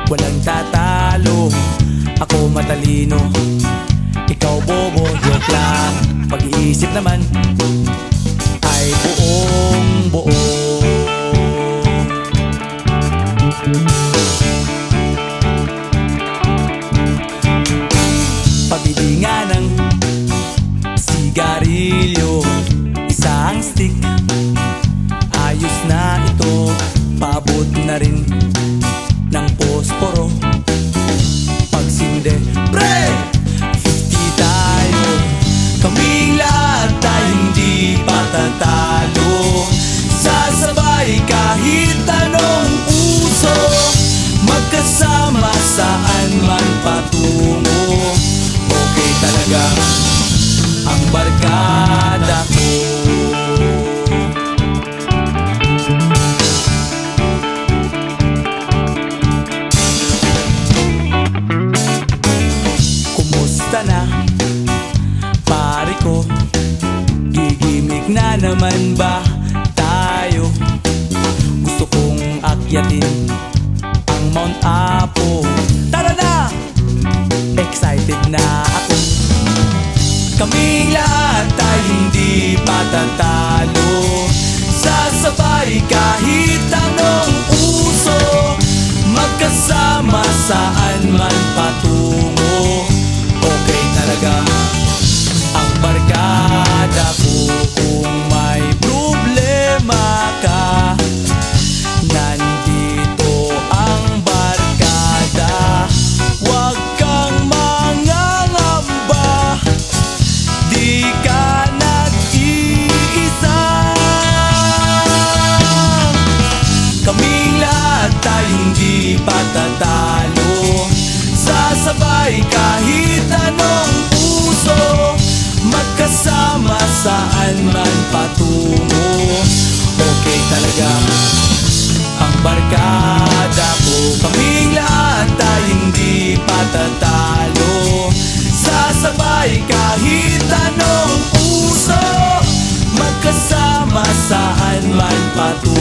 walang tatalo. Ako matalino, ikaw bobo, joke lang. Pag-iisip naman ay buong buo. Pabili nga ng sigarilyo, isang stick, ayos na ito. Paabot na rin ng posporo. Pagsinde, pre! 50 tayo, kaming lahat tayo hindi patatalo. Sasabay kahit anong uso, magkasama saan man patungo. Okay talaga ang barkada ko. Kumusta na, pare ko? Gigimik na naman ba tayo? Gusto kong akyatin ang Mount Apo. Tara na! Excited na ako. Kaming lahat tayo hindi patatalo. Sasabay kahit anong uso, magkasama saan man patungo. Okay talaga ang barkada ko. Kung may problema ka, nandito ang barkada. Huwag kang mangangamba, di ka nag-iisa. Kaming lahat tayo hindi patatalo. Sasabay kahit anong uso, magkasama saan man patungo. Okay talaga ang barkada ko. Kaming lahat tayo hindi patatalo. Sasabay kahit anong uso, magkasama saan man patungo.